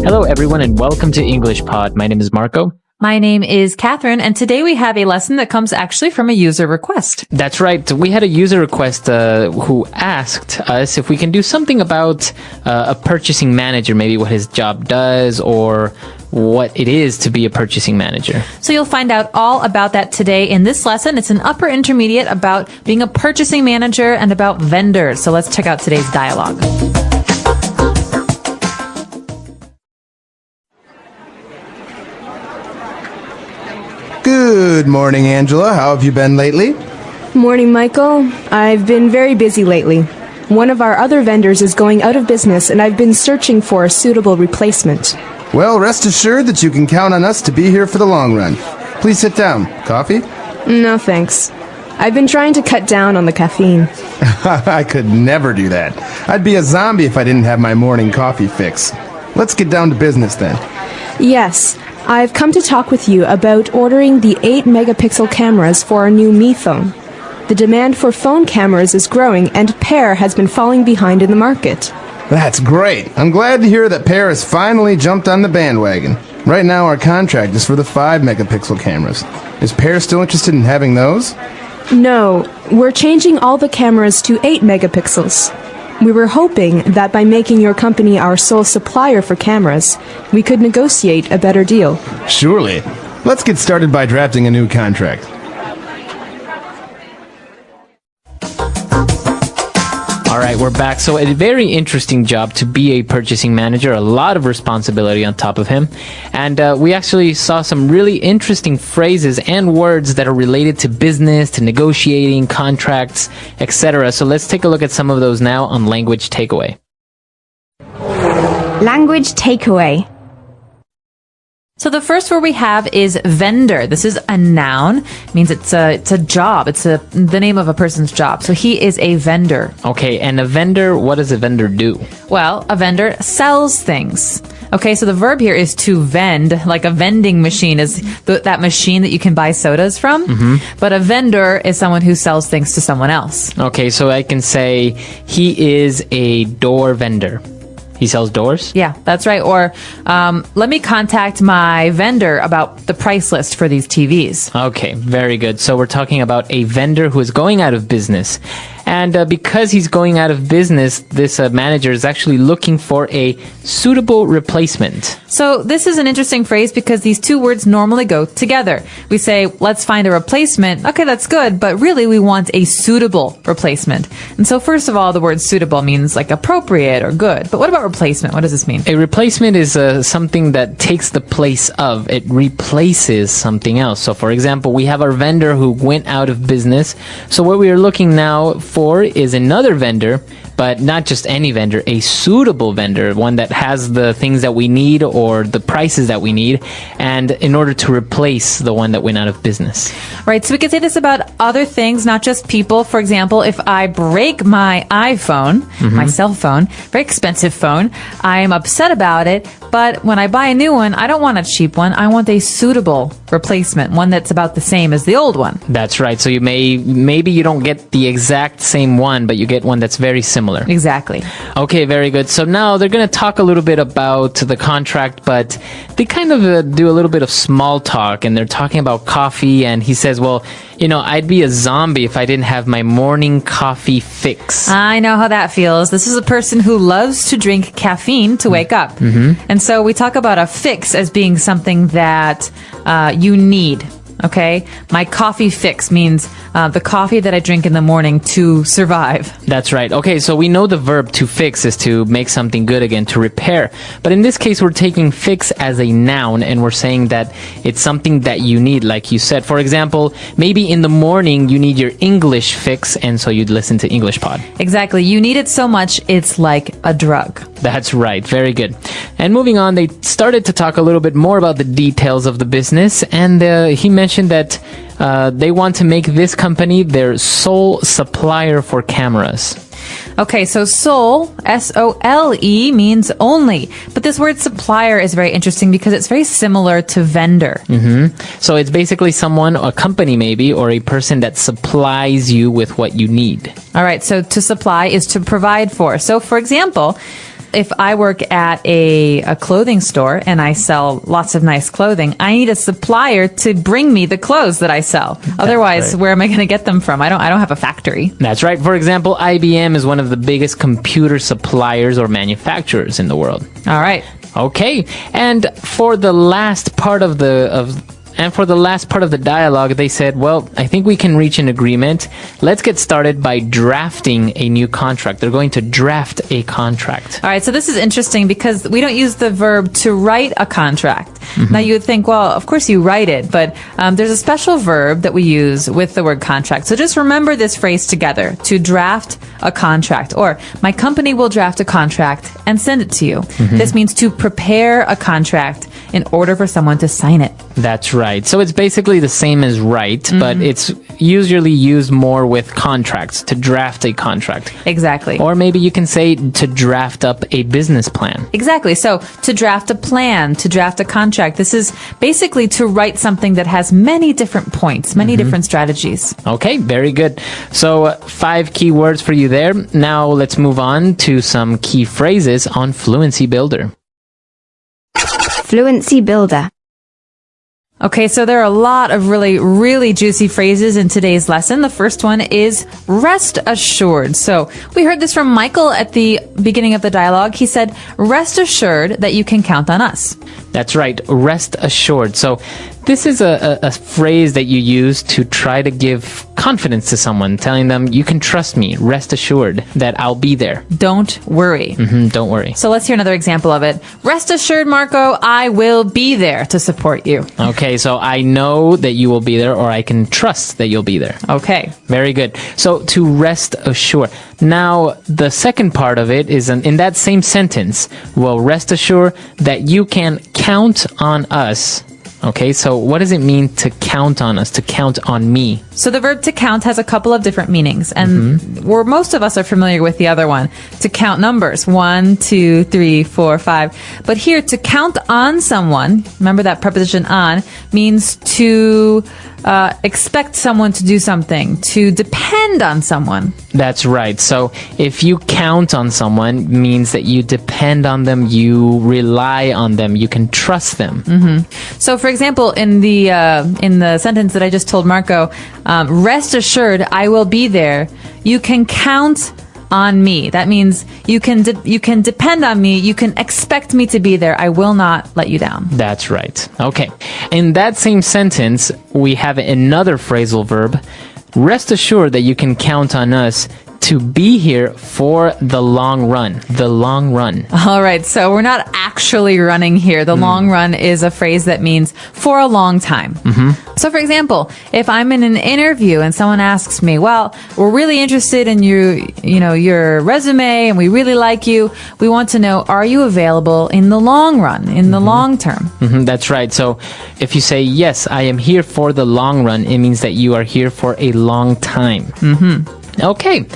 Hello, everyone, and welcome to English Pod. My name is Marco. My name is Catherine, and today we have a lesson that comes actually from a user request. That's right. We had a user request who asked us if we can do something about a purchasing manager, maybe what his job does or what it is to be a purchasing manager. So you'll find out all about that today in this lesson. It's an upper intermediate about being a purchasing manager and about vendors. So let's check out today's dialogue. Good morning, Angela. How have you been lately? Morning, Michael. I've been very busy lately. One of our other vendors is going out of business, and I've been searching for a suitable replacement. Well, rest assured that you can count on us to be here for the long run. Please sit down. Coffee? No, thanks. I've been trying to cut down on the caffeine. I could never do that. I'd be a zombie if I didn't have my morning coffee fix. Let's get down to business then. Yes, I've come to talk with you about ordering the 8-megapixel cameras for our new Mi phone. The demand for phone cameras is growing, and Pear has been falling behind in the market. That's great. I'm glad to hear that Pear has finally jumped on the bandwagon. Right now our contract is for the 5-megapixel cameras. Is Pear still interested in having those? No, we're changing all the cameras to 8 megapixels. We were hoping that by making your company our sole supplier for cameras, we could negotiate a better deal. Surely. Let's get started by drafting a new contract. All right, we're back. So a very interesting job to be a purchasing manager, a lot of responsibility on top of him. And we actually saw some really interesting phrases and words that are related to business, to negotiating, contracts, etc. So let's take a look at some of those now on Language Takeaway. Language takeaway. So the first word we have is vendor. This is a noun. It means it's a job. It's the name of a person's job. So he is a vendor. Okay, and a vendor, what does a vendor do? Well, a vendor sells things. Okay, so the verb here is to vend, like a vending machine is that machine that you can buy sodas from. Mm-hmm. But a vendor is someone who sells things to someone else. Okay, so I can say he is a door vendor. He sells doors? Yeah, that's right. Or let me contact my vendor about the price list for these TVs. Okay, very good. So we're talking about a vendor who is going out of business. And because he's going out of business, this manager is actually looking for a suitable replacement. So this is an interesting phrase because these two words normally go together. We say, let's find a replacement. Okay, that's good, but really we want a suitable replacement. And so first of all, the word suitable means like appropriate or good. But what about replacement? What does this mean? A replacement is something that takes the place of. It replaces something else. So for example, we have our vendor who went out of business. So what we are looking now for is another vendor, but not just any vendor, a suitable vendor, one that has the things that we need or the prices that we need, and in order to replace the one that went out of business. Right, so we can say this about other things, not just people. For example, if I break my iPhone, my cell phone, very expensive phone, I am upset about it, but when I buy a new one, I don't want a cheap one. I want a suitable replacement, one that's about the same as the old one. That's right. So maybe you don't get the exact same one, but you get one that's very similar. Exactly. Okay, very good. So now they're going to talk a little bit about the contract, but they kind of do a little bit of small talk, and they're talking about coffee, and he says, well, you know, I'd be a zombie if I didn't have my morning coffee fix. I know how that feels. This is a person who loves to drink caffeine to wake up. And so we talk about a fix as being something that you need. Okay, my coffee fix means the coffee that I drink in the morning to survive. That's right. Okay, so we know the verb to fix is to make something good again, to repair. But in this case, we're taking fix as a noun, and we're saying that it's something that you need, like you said. For example, maybe in the morning you need your English fix, and so you'd listen to English Pod. Exactly. You need it so much, it's like a drug. That's right. Very good. And moving on, they started to talk a little bit more about the details of the business, and he mentioned that they want to make this company their sole supplier for cameras. Okay, so sole, S-O-L-E, means only. But this word supplier is very interesting because it's very similar to vendor. So it's basically someone, a company maybe, or a person that supplies you with what you need. All right, so to supply is to provide for. So for example, if I work at a clothing store and I sell lots of nice clothing, I need a supplier to bring me the clothes that I sell. Otherwise, right. where am I going to get them from? I don't have a factory. That's right. For example, IBM is one of the biggest computer suppliers or manufacturers in the world. All right. Okay, and for the last part of the dialogue, they said, well, I think we can reach an agreement. Let's get started by drafting a new contract. They're going to draft a contract. All right, so this is interesting because we don't use the verb to write a contract. Now you would think, well, of course you write it, but there's a special verb that we use with the word contract. So just remember this phrase together, to draft a contract, or my company will draft a contract and send it to you. This means to prepare a contract in order for someone to sign it. That's right. So it's basically the same as write, but it's usually used more with contracts, to draft a contract. Exactly. Or maybe you can say to draft up a business plan. Exactly. So to draft a plan, to draft a contract, this is basically to write something that has many different points, many different strategies. Okay, very good. So 5 key words for you there. Now let's move on to some key phrases on Fluency Builder. Fluency Builder. Okay, so there are a lot of really, really juicy phrases in today's lesson. The first one is rest assured. So we heard this from Michael at the beginning of the dialogue. He said, rest assured that you can count on us. That's right, rest assured. So this is a phrase that you use to try to give confidence to someone, telling them, you can trust me, rest assured that I'll be there. Don't worry. Don't worry. So let's hear another example of it. Rest assured, Marco, I will be there to support you. Okay, so I know that you will be there, or I can trust that you'll be there. Okay. Very good. So to rest assured. Now, the second part of it is in that same sentence, well, rest assured that you can count on us. Okay, so what does it mean to count on us, to count on me? So the verb to count has a couple of different meanings, and most of us are familiar with the other one, to count numbers, 1, 2, 3, 4, 5. But here, to count on someone, remember that preposition on, means to expect someone to do something, to depend on someone. That's right. So if you count on someone, means that you depend on them, you rely on them, you can trust them. So, for example, in the sentence that I just told Marco, rest assured, I will be there. You can count on me. That means you can depend on me. You can expect me to be there. I will not let you down. That's right. Okay. In that same sentence, we have another phrasal verb. Rest assured that you can count on us to be here for the long run. The long run. All right, so we're not actually running here. The long run is a phrase that means for a long time. So, for example, if I'm in an interview and someone asks me, well, we're really interested in your resume and we really like you. We want to know, are you available in the long run, in the long term? That's right. So if you say, yes, I am here for the long run, it means that you are here for a long time. Okay,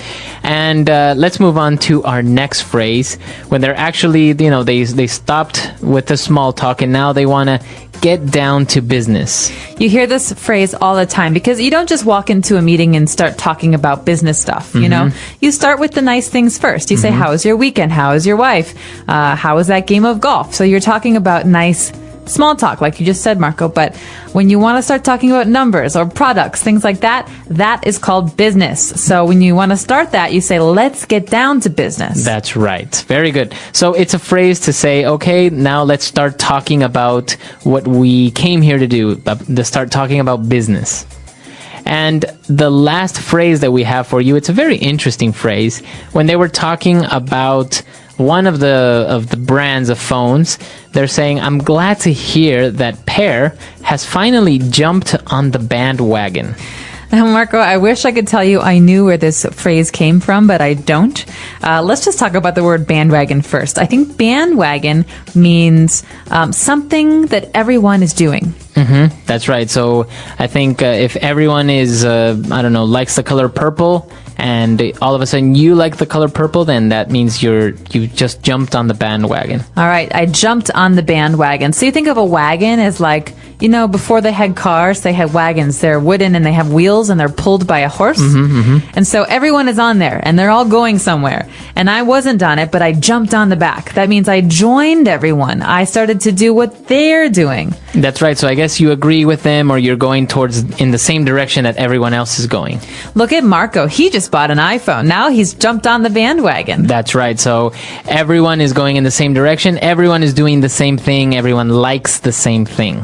and let's move on to our next phrase. When they're actually, they stopped with the small talk and now they want to get down to business. You hear this phrase all the time because you don't just walk into a meeting and start talking about business stuff, you know? You start with the nice things first. You say, how was your weekend? How is your wife? How was that game of golf? So you're talking about nice small talk, like you just said, Marco. But when you want to start talking about numbers or products, things like that, that is called business. So when you want to start that, you say, let's get down to business. That's right. Very good. So it's a phrase to say, okay, now let's start talking about what we came here to do, to start talking about business. And the last phrase that we have for you, it's a very interesting phrase. When they were talking about one of the brands of phones, they're saying, I'm glad to hear that Per has finally jumped on the bandwagon. Now, Marco, I wish I could tell you I knew where this phrase came from, but I don't. Let's just talk about the word bandwagon first. I think bandwagon means something that everyone is doing. That's right. So I think if everyone is, likes the color purple, and all of a sudden you like the color purple, then that means you just jumped on the bandwagon. All right, I jumped on the bandwagon. So you think of a wagon as like, before they had cars, they had wagons. They're wooden and they have wheels and they're pulled by a horse. And so everyone is on there and they're all going somewhere. And I wasn't on it, but I jumped on the back. That means I joined everyone. I started to do what they're doing. That's right. So I guess you agree with them, or you're going in the same direction that everyone else is going. Look at Marco. He just bought an iPhone. Now he's jumped on the bandwagon. That's right. So everyone is going in the same direction. Everyone is doing the same thing. Everyone likes the same thing.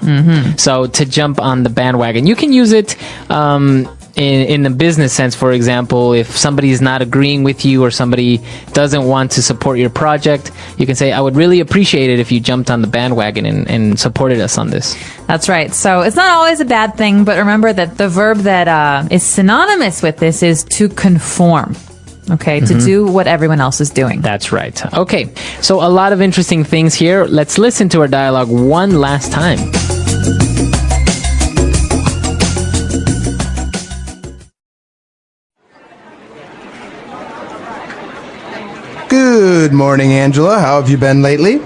So to jump on the bandwagon, you can use it in the business sense. For example, if somebody is not agreeing with you or somebody doesn't want to support your project, you can say, I would really appreciate it if you jumped on the bandwagon and supported us on this. That's right. So it's not always a bad thing, but remember that the verb that is synonymous with this is to conform. Okay, to do what everyone else is doing. That's right. Okay, so a lot of interesting things here. Let's listen to our dialogue one last time. Good morning, Angela. How have you been lately?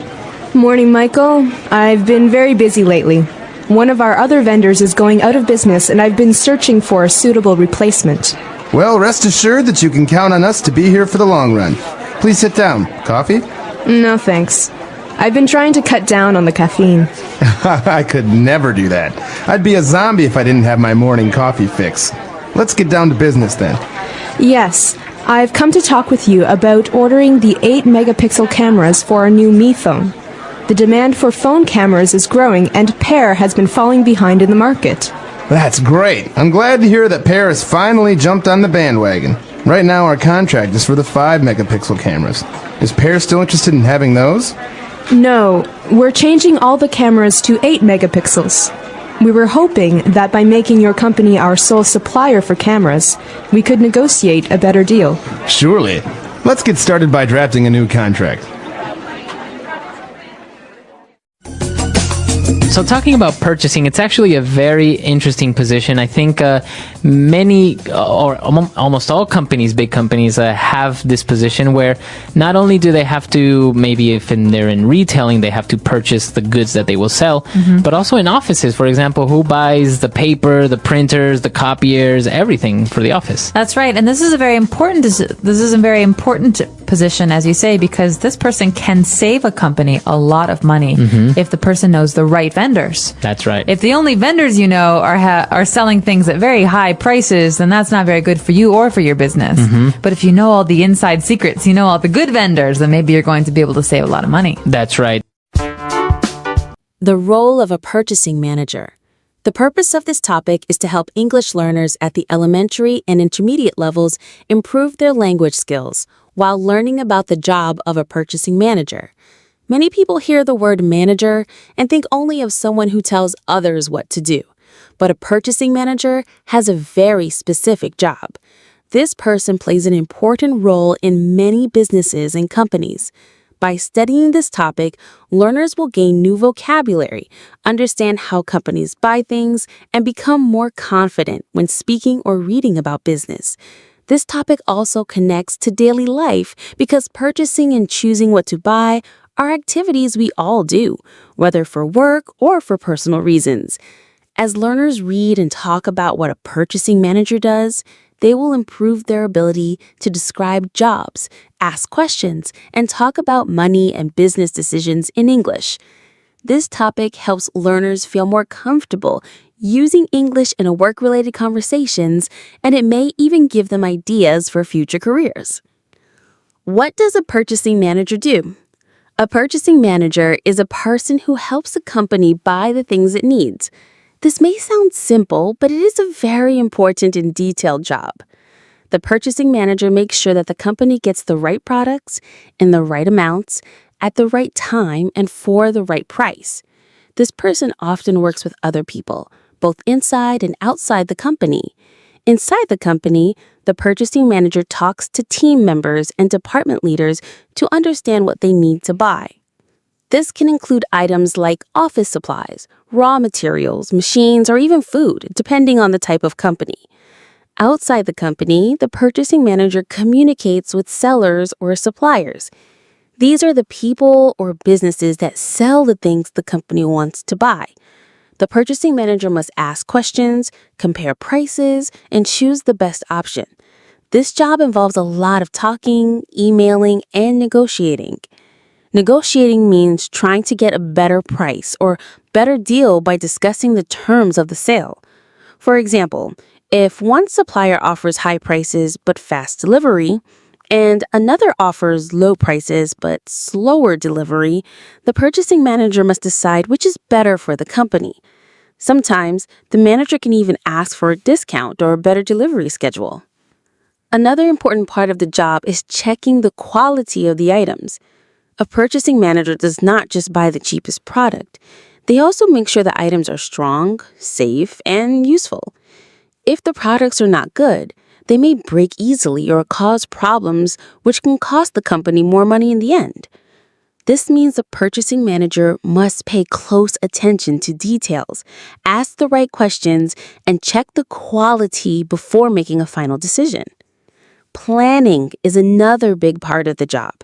Morning, Michael. I've been very busy lately. One of our other vendors is going out of business, and I've been searching for a suitable replacement. Well, rest assured that you can count on us to be here for the long run. Please sit down. Coffee? No, thanks. I've been trying to cut down on the caffeine. I could never do that. I'd be a zombie if I didn't have my morning coffee fix. Let's get down to business then. Yes, I've come to talk with you about ordering the 8-megapixel cameras for our new Mi phone. The demand for phone cameras is growing, and Pear has been falling behind in the market. That's great. I'm glad to hear that Pear has finally jumped on the bandwagon. Right now our contract is for the 5-megapixel cameras. Is Pear still interested in having those? No, we're changing all the cameras to 8 megapixels. We were hoping that by making your company our sole supplier for cameras, we could negotiate a better deal. Surely. Let's get started by drafting a new contract. So talking about purchasing, it's actually a very interesting position. I think many or almost all companies, big companies, have this position where not only do they have to, maybe if they're in retailing, they have to purchase the goods that they will sell, but also in offices, for example, who buys the paper, the printers, the copiers, everything for the office. That's right. And this is a very important position, as you say, because this person can save a company a lot of money if the person knows the right vendors. That's right. If the only vendors you know are selling things at very high prices, then that's not very good for you or for your business. But if you know all the inside secrets, you know all the good vendors, then maybe you're going to be able to save a lot of money. That's right. The role of a purchasing manager. The purpose of this topic is to help English learners at the elementary and intermediate levels improve their language skills while learning about the job of a purchasing manager. Many people hear the word manager and think only of someone who tells others what to do. But a purchasing manager has a very specific job. This person plays an important role in many businesses and companies. By studying this topic, learners will gain new vocabulary, understand how companies buy things, and become more confident when speaking or reading about business. This topic also connects to daily life because purchasing and choosing what to buy are activities we all do, whether for work or for personal reasons. As learners read and talk about what a purchasing manager does, they will improve their ability to describe jobs, ask questions, and talk about money and business decisions in English. This topic helps learners feel more comfortable using English in a work-related conversations, and it may even give them ideas for future careers. What does a purchasing manager do? A purchasing manager is a person who helps a company buy the things it needs. This may sound simple, but it is a very important and detailed job. The purchasing manager makes sure that the company gets the right products in the right amounts, at the right time, and for the right price. This person often works with other people, both inside and outside the company. Inside the company, the purchasing manager talks to team members and department leaders to understand what they need to buy. This can include items like office supplies, raw materials, machines, or even food, depending on the type of company. Outside the company, the purchasing manager communicates with sellers or suppliers. These are the people or businesses that sell the things the company wants to buy. The purchasing manager must ask questions, compare prices, and choose the best option. This job involves a lot of talking, emailing, and negotiating. Negotiating means trying to get a better price or better deal by discussing the terms of the sale. For example, if one supplier offers high prices but fast delivery, and another offers low prices but slower delivery, the purchasing manager must decide which is better for the company. Sometimes, the manager can even ask for a discount or a better delivery schedule. Another important part of the job is checking the quality of the items. A purchasing manager does not just buy the cheapest product. They also make sure the items are strong, safe, and useful. If the products are not good, they may break easily or cause problems, which can cost the company more money in the end. This means the purchasing manager must pay close attention to details, ask the right questions, and check the quality before making a final decision. Planning is another big part of the job.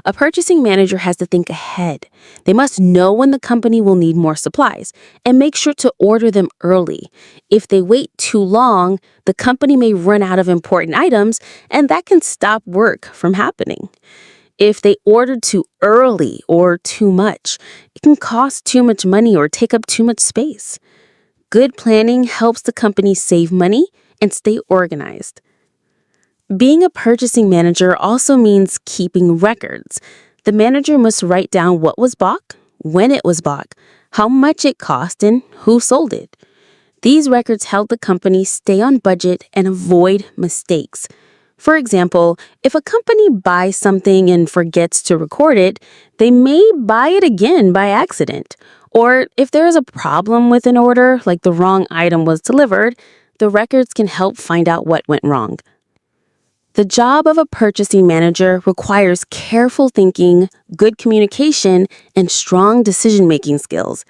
A purchasing manager has to think ahead. They must know when the company will need more supplies and make sure to order them early. If they wait too long, the company may run out of important items, and that can stop work from happening. If they order too early or too much, it can cost too much money or take up too much space. Good planning helps the company save money and stay organized. Being a purchasing manager also means keeping records. The manager must write down what was bought, when it was bought, how much it cost, and who sold it. These records help the company stay on budget and avoid mistakes. For example, if a company buys something and forgets to record it, they may buy it again by accident. Or if there is a problem with an order, like the wrong item was delivered, the records can help find out what went wrong. The job of a purchasing manager requires careful thinking, good communication, and strong decision-making skills.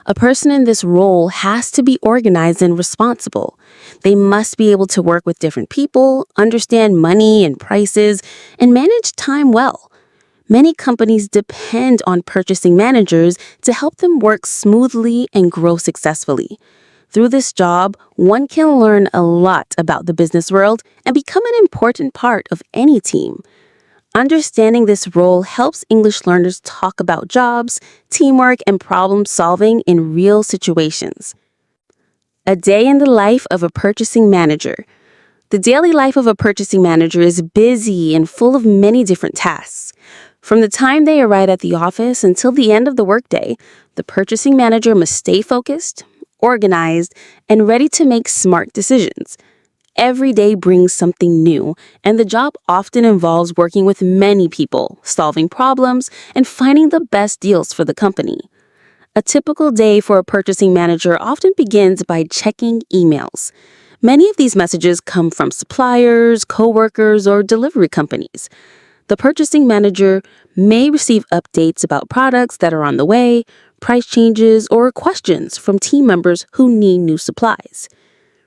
A person in this role has to be organized and responsible. They must be able to work with different people, understand money and prices, and manage time well. Many companies depend on purchasing managers to help them work smoothly and grow successfully. Through this job, one can learn a lot about the business world and become an important part of any team. Understanding this role helps English learners talk about jobs, teamwork, and problem solving in real situations. A day in the life of a purchasing manager. The daily life of a purchasing manager is busy and full of many different tasks. From the time they arrive at the office until the end of the workday, the purchasing manager must stay focused, organized, and ready to make smart decisions. Every day brings something new, and the job often involves working with many people, solving problems, and finding the best deals for the company. A typical day for a purchasing manager often begins by checking emails. Many of these messages come from suppliers, coworkers, or delivery companies. The purchasing manager may receive updates about products that are on the way, price changes, or questions from team members who need new supplies.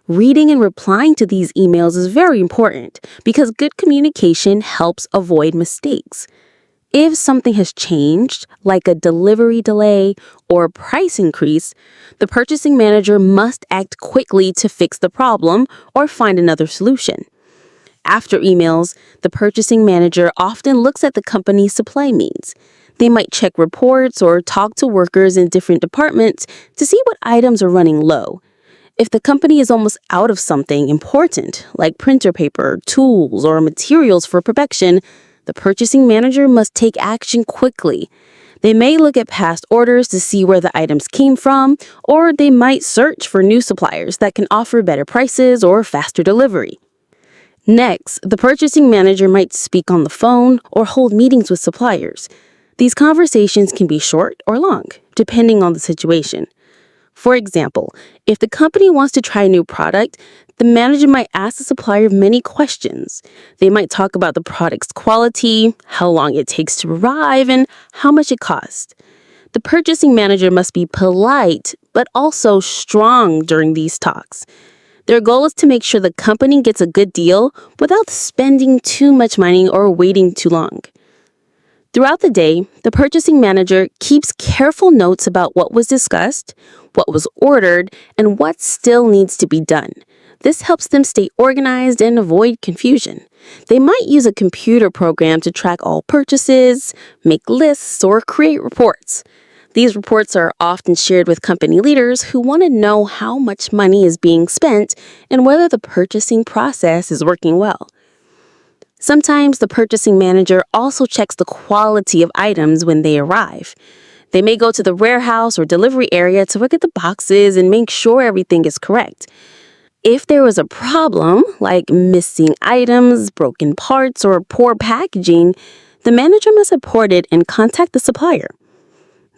Reading and replying to these emails is very important because good communication helps avoid mistakes. If something has changed, like a delivery delay or a price increase, the purchasing manager must act quickly to fix the problem or find another solution. After emails, the purchasing manager often looks at the company's supply needs. They might check reports or talk to workers in different departments to see what items are running low. If the company is almost out of something important, like printer paper, tools, or materials for production, the purchasing manager must take action quickly. They may look at past orders to see where the items came from, or they might search for new suppliers that can offer better prices or faster delivery. Next, the purchasing manager might speak on the phone or hold meetings with suppliers. These conversations can be short or long, depending on the situation. For example, if the company wants to try a new product, the manager might ask the supplier many questions. They might talk about the product's quality, how long it takes to arrive, and how much it costs. The purchasing manager must be polite, but also strong during these talks. Their goal is to make sure the company gets a good deal without spending too much money or waiting too long. Throughout the day, the purchasing manager keeps careful notes about what was discussed, what was ordered, and what still needs to be done. This helps them stay organized and avoid confusion. They might use a computer program to track all purchases, make lists, or create reports. These reports are often shared with company leaders who want to know how much money is being spent and whether the purchasing process is working well. Sometimes the purchasing manager also checks the quality of items when they arrive. They may go to the warehouse or delivery area to look at the boxes and make sure everything is correct. If there was a problem, like missing items, broken parts, or poor packaging, the manager must report it and contact the supplier.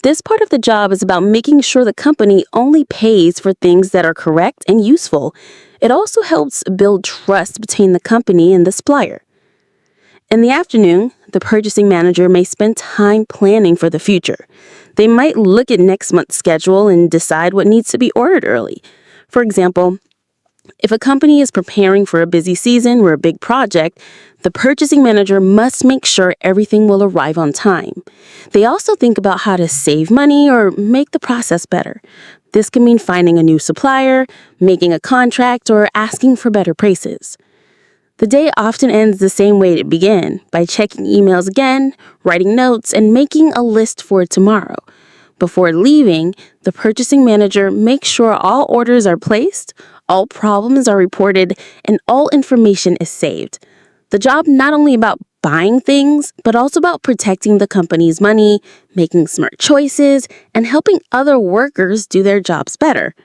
This part of the job is about making sure the company only pays for things that are correct and useful. It also helps build trust between the company and the supplier. In the afternoon, the purchasing manager may spend time planning for the future. They might look at next month's schedule and decide what needs to be ordered early. For example, if a company is preparing for a busy season or a big project, the purchasing manager must make sure everything will arrive on time. They also think about how to save money or make the process better. This can mean finding a new supplier, making a contract, or asking for better prices. The day often ends the same way it began, by checking emails again, writing notes, and making a list for tomorrow. Before leaving, the purchasing manager makes sure all orders are placed, all problems are reported, and all information is saved. The job not only about buying things, but also about protecting the company's money, making smart choices, and helping other workers do their jobs better.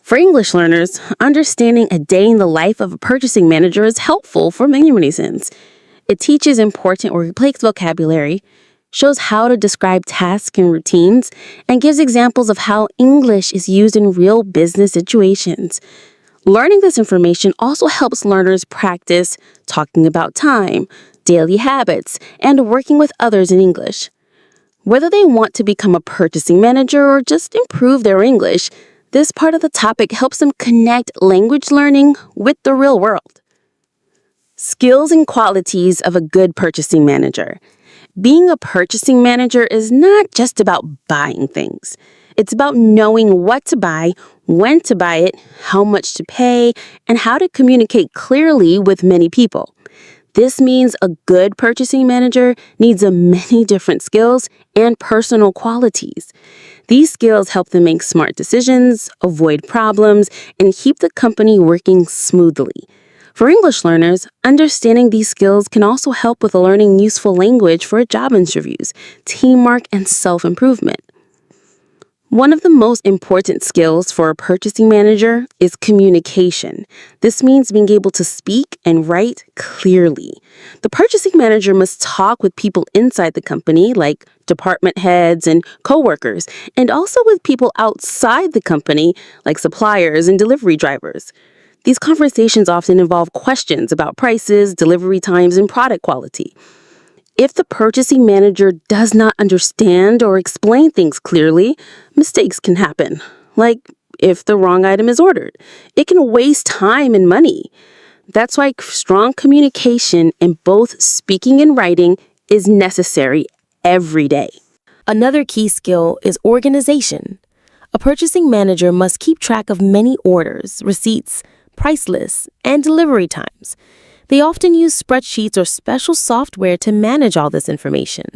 For English learners, understanding a day in the life of a purchasing manager is helpful for many reasons. It teaches important workplace vocabulary, shows how to describe tasks and routines, and gives examples of how English is used in real business situations. Learning this information also helps learners practice talking about time, daily habits, and working with others in English. Whether they want to become a purchasing manager or just improve their English, this part of the topic helps them connect language learning with the real world. Skills and qualities of a good purchasing manager. Being a purchasing manager is not just about buying things. It's about knowing what to buy, when to buy it, how much to pay, and how to communicate clearly with many people. This means a good purchasing manager needs many different skills and personal qualities. These skills help them make smart decisions, avoid problems, and keep the company working smoothly. For English learners, understanding these skills can also help with learning useful language for job interviews, teamwork, and self-improvement. One of the most important skills for a purchasing manager is communication. This means being able to speak and write clearly. The purchasing manager must talk with people inside the company, like department heads and coworkers, and also with people outside the company, like suppliers and delivery drivers. These conversations often involve questions about prices, delivery times, and product quality. If the purchasing manager does not understand or explain things clearly, mistakes can happen, like if the wrong item is ordered. It can waste time and money. That's why strong communication in both speaking and writing is necessary every day. Another key skill is organization. A purchasing manager must keep track of many orders, receipts, price lists, and delivery times. They often use spreadsheets or special software to manage all this information.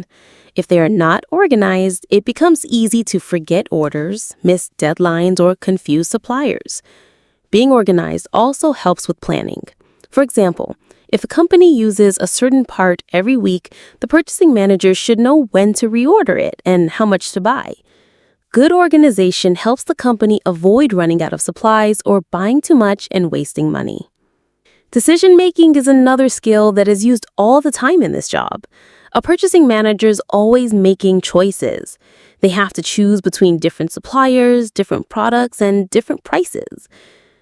If they are not organized, it becomes easy to forget orders, miss deadlines, or confuse suppliers. Being organized also helps with planning. For example, if a company uses a certain part every week, the purchasing manager should know when to reorder it and how much to buy. Good organization helps the company avoid running out of supplies or buying too much and wasting money. Decision-making is another skill that is used all the time in this job. A purchasing manager is always making choices. They have to choose between different suppliers, different products, and different prices.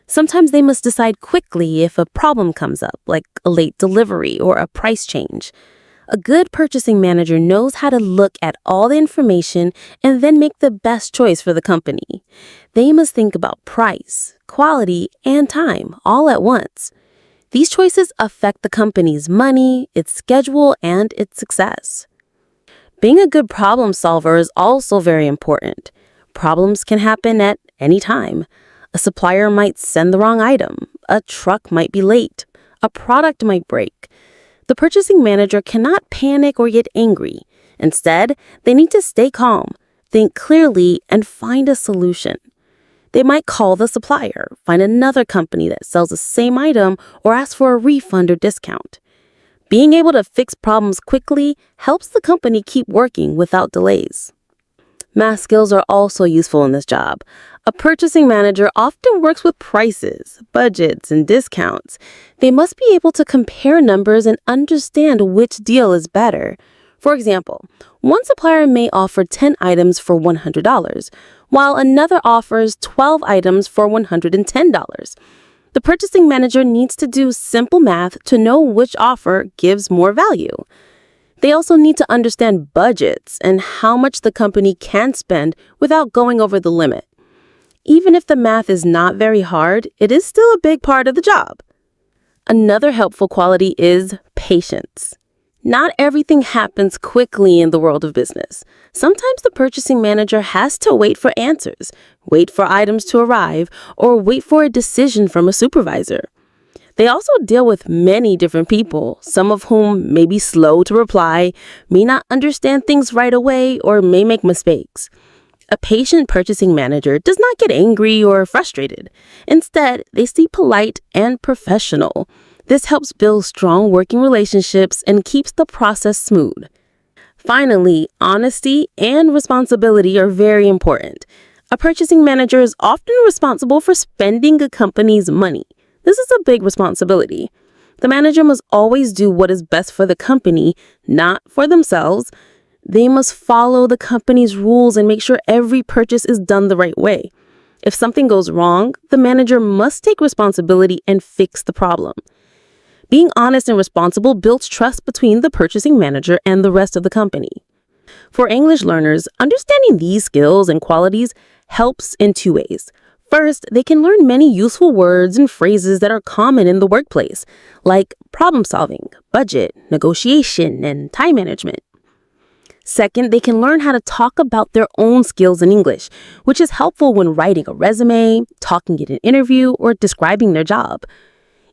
Sometimes they must decide quickly if a problem comes up, like a late delivery or a price change. A good purchasing manager knows how to look at all the information and then make the best choice for the company. They must think about price, quality, and time all at once. These choices affect the company's money, its schedule, and its success. Being a good problem solver is also very important. Problems can happen at any time. A supplier might send the wrong item. A truck might be late. A product might break. The purchasing manager cannot panic or get angry. Instead, they need to stay calm, think clearly, and find a solution. They might call the supplier, find another company that sells the same item, or ask for a refund or discount. Being able to fix problems quickly helps the company keep working without delays. Math skills are also useful in this job. A purchasing manager often works with prices, budgets, and discounts. They must be able to compare numbers and understand which deal is better. For example, one supplier may offer 10 items for $100, while another offers 12 items for $110. The purchasing manager needs to do simple math to know which offer gives more value. They also need to understand budgets and how much the company can spend without going over the limit. Even if the math is not very hard, it is still a big part of the job. Another helpful quality is patience. Not everything happens quickly in the world of business. Sometimes the purchasing manager has to wait for answers, wait for items to arrive, or wait for a decision from a supervisor. They also deal with many different people, some of whom may be slow to reply, may not understand things right away, or may make mistakes. A patient purchasing manager does not get angry or frustrated. Instead, they stay polite and professional. This helps build strong working relationships and keeps the process smooth. Finally, honesty and responsibility are very important. A purchasing manager is often responsible for spending a company's money. This is a big responsibility. The manager must always do what is best for the company, not for themselves. They must follow the company's rules and make sure every purchase is done the right way. If something goes wrong, the manager must take responsibility and fix the problem. Being honest and responsible builds trust between the purchasing manager and the rest of the company. For English learners, understanding these skills and qualities helps in two ways. First, they can learn many useful words and phrases that are common in the workplace, like problem solving, budget, negotiation, and time management. Second, they can learn how to talk about their own skills in English, which is helpful when writing a resume, talking in an interview, or describing their job.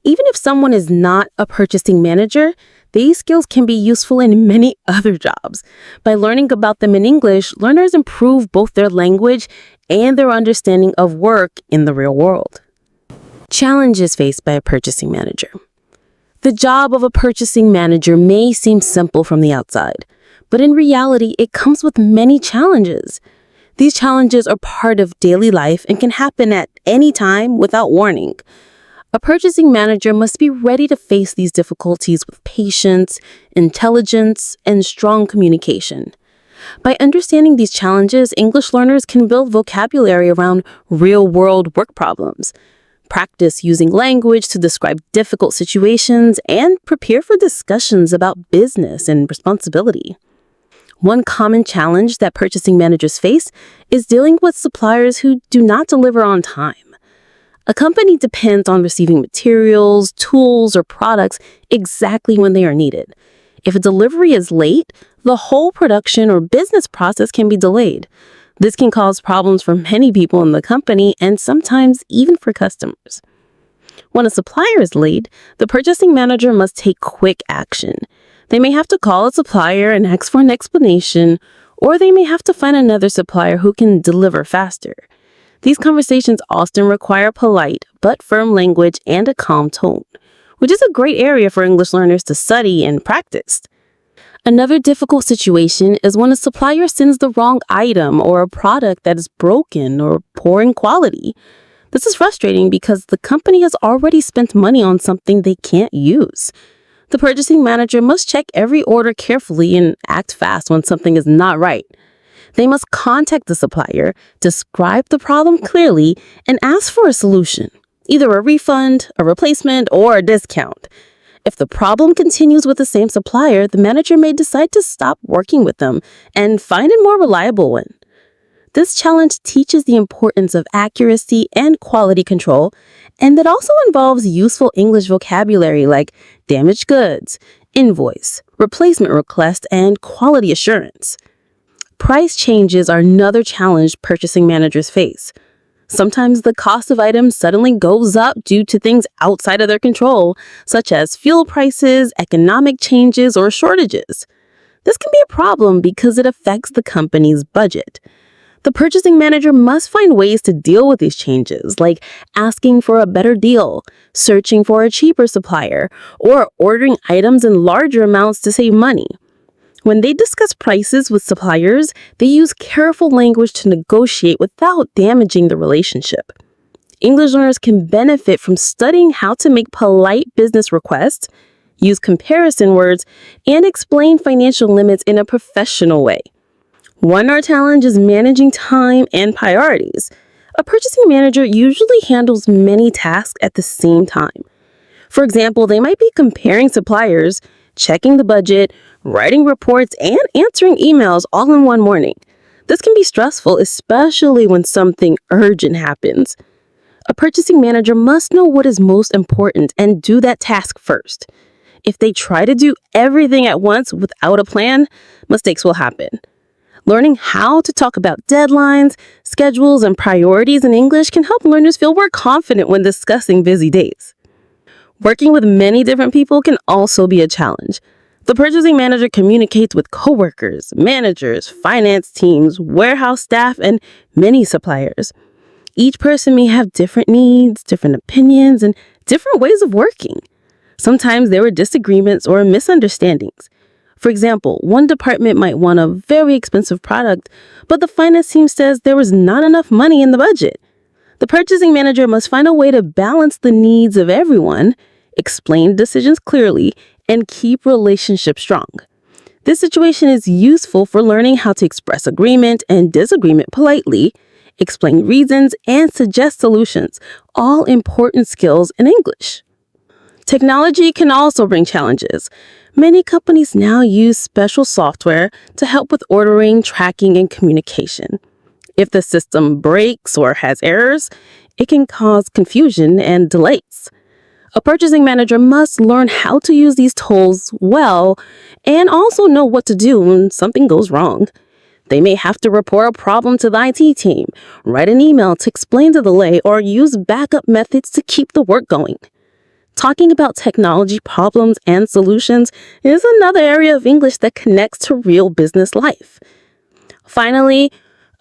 Even if someone is not a purchasing manager, these skills can be useful in many other jobs. By learning about them in English, learners improve both their language and their understanding of work in the real world. Challenges faced by a purchasing manager. The job of a purchasing manager may seem simple from the outside, but in reality, it comes with many challenges. These challenges are part of daily life and can happen at any time without warning. A purchasing manager must be ready to face these difficulties with patience, intelligence, and strong communication. By understanding these challenges, English learners can build vocabulary around real-world work problems, practice using language to describe difficult situations, and prepare for discussions about business and responsibility. One common challenge that purchasing managers face is dealing with suppliers who do not deliver on time. A company depends on receiving materials, tools, or products exactly when they are needed. If a delivery is late, the whole production or business process can be delayed. This can cause problems for many people in the company and sometimes even for customers. When a supplier is late, the purchasing manager must take quick action. They may have to call a supplier and ask for an explanation, or they may have to find another supplier who can deliver faster. These conversations often require polite but firm language and a calm tone, which is a great area for English learners to study and practice. Another difficult situation is when a supplier sends the wrong item or a product that is broken or poor in quality. This is frustrating because the company has already spent money on something they can't use. The purchasing manager must check every order carefully and act fast when something is not right. They must contact the supplier, describe the problem clearly, and ask for a solution, either a refund, a replacement, or a discount. If the problem continues with the same supplier, the manager may decide to stop working with them and find a more reliable one. This challenge teaches the importance of accuracy and quality control, and it also involves useful English vocabulary like damaged goods, invoice, replacement request, and quality assurance. Price changes are another challenge purchasing managers face. Sometimes the cost of items suddenly goes up due to things outside of their control, such as fuel prices, economic changes, or shortages. This can be a problem because it affects the company's budget. The purchasing manager must find ways to deal with these changes, like asking for a better deal, searching for a cheaper supplier, or ordering items in larger amounts to save money. When they discuss prices with suppliers, they use careful language to negotiate without damaging the relationship. English learners can benefit from studying how to make polite business requests, use comparison words, and explain financial limits in a professional way. One more challenge is managing time and priorities. A purchasing manager usually handles many tasks at the same time. For example, they might be comparing suppliers, checking the budget, writing reports, and answering emails all in one morning. This can be stressful, especially when something urgent happens. A purchasing manager must know what is most important and do that task first. If they try to do everything at once without a plan, mistakes will happen. Learning how to talk about deadlines, schedules, and priorities in English can help learners feel more confident when discussing busy days. Working with many different people can also be a challenge. The purchasing manager communicates with coworkers, managers, finance teams, warehouse staff, and many suppliers. Each person may have different needs, different opinions, and different ways of working. Sometimes there are disagreements or misunderstandings. For example, one department might want a very expensive product, but the finance team says there was not enough money in the budget. The purchasing manager must find a way to balance the needs of everyone, explain decisions clearly, and keep relationships strong. This situation is useful for learning how to express agreement and disagreement politely, explain reasons, and suggest solutions, all important skills in English. Technology can also bring challenges. Many companies now use special software to help with ordering, tracking, and communication. If the system breaks or has errors, it can cause confusion and delays. A purchasing manager must learn how to use these tools well and also know what to do when something goes wrong. They may have to report a problem to the IT team, write an email to explain the delay, or use backup methods to keep the work going. Talking about technology problems and solutions is another area of English that connects to real business life. Finally,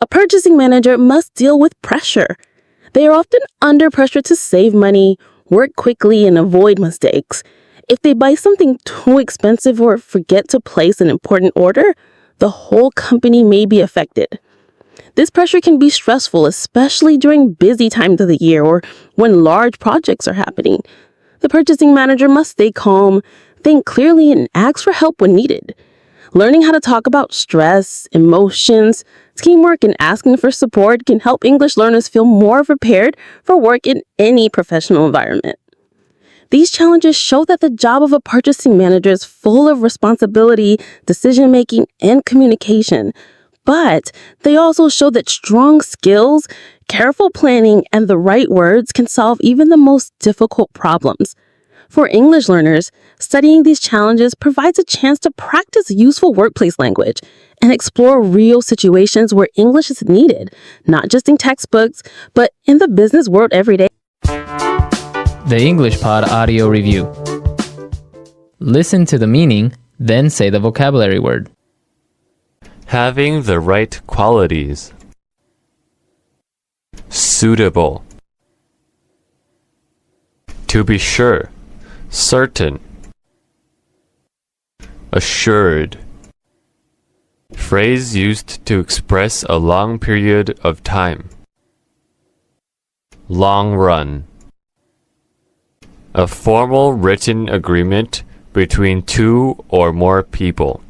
a purchasing manager must deal with pressure. They are often under pressure to save money, work quickly, and avoid mistakes. If they buy something too expensive or forget to place an important order, the whole company may be affected. This pressure can be stressful, especially during busy times of the year or when large projects are happening. The purchasing manager must stay calm, think clearly, and ask for help when needed. Learning how to talk about stress, emotions, teamwork, and asking for support can help English learners feel more prepared for work in any professional environment. These challenges show that the job of a purchasing manager is full of responsibility, decision-making, and communication. But they also show that strong skills, careful planning, and the right words can solve even the most difficult problems. For English learners, studying these challenges provides a chance to practice useful workplace language and explore real situations where English is needed, not just in textbooks, but in the business world every day. The English Pod Audio Review. Listen to the meaning, then say the vocabulary word. Having the right qualities. Suitable. To be sure. Certain. Assured. Phrase used to express a long period of time. Long run. A formal written agreement between two or more people.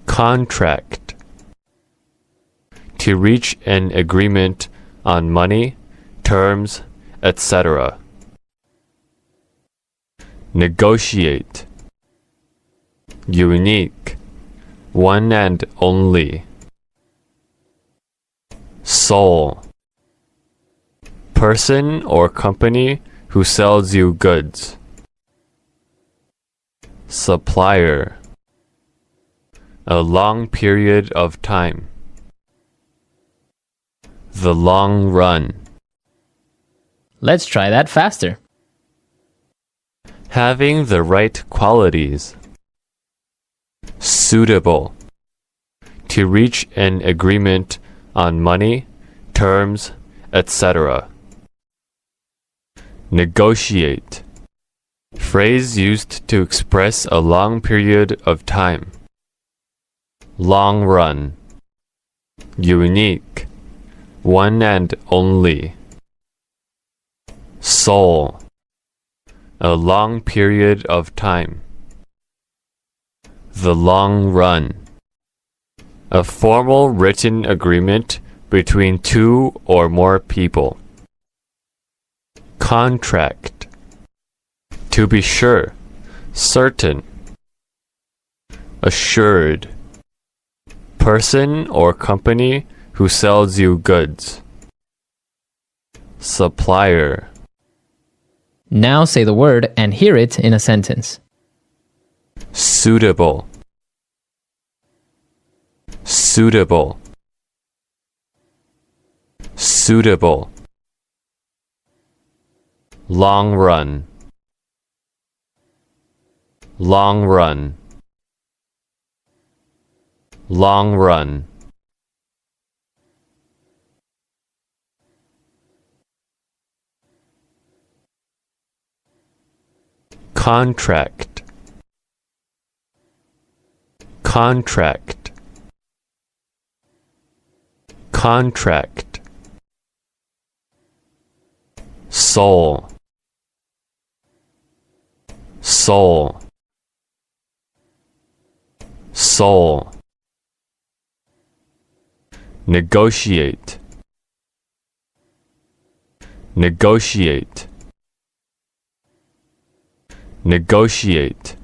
Contract. To reach an agreement on money, terms, etc. Negotiate. Unique. One and only. Sole. Person or company who sells you goods. Supplier. A long period of time. The long run. Let's try that faster. Having the right qualities. Suitable. To reach an agreement on money, terms, etc. Negotiate. Phrase used to express a long period of time. Long run. Unique. One and only. Soul. A long period of time. The long run. A formal written agreement between two or more people. Contract. To be sure, certain. Assured. Person or company who sells you goods. Supplier. Now say the word and hear it in a sentence. Suitable. Suitable. Suitable. Long run. Long run. Long run. Contract. Contract. Contract. Soul. Soul. Soul. Negotiate. Negotiate. Negotiate.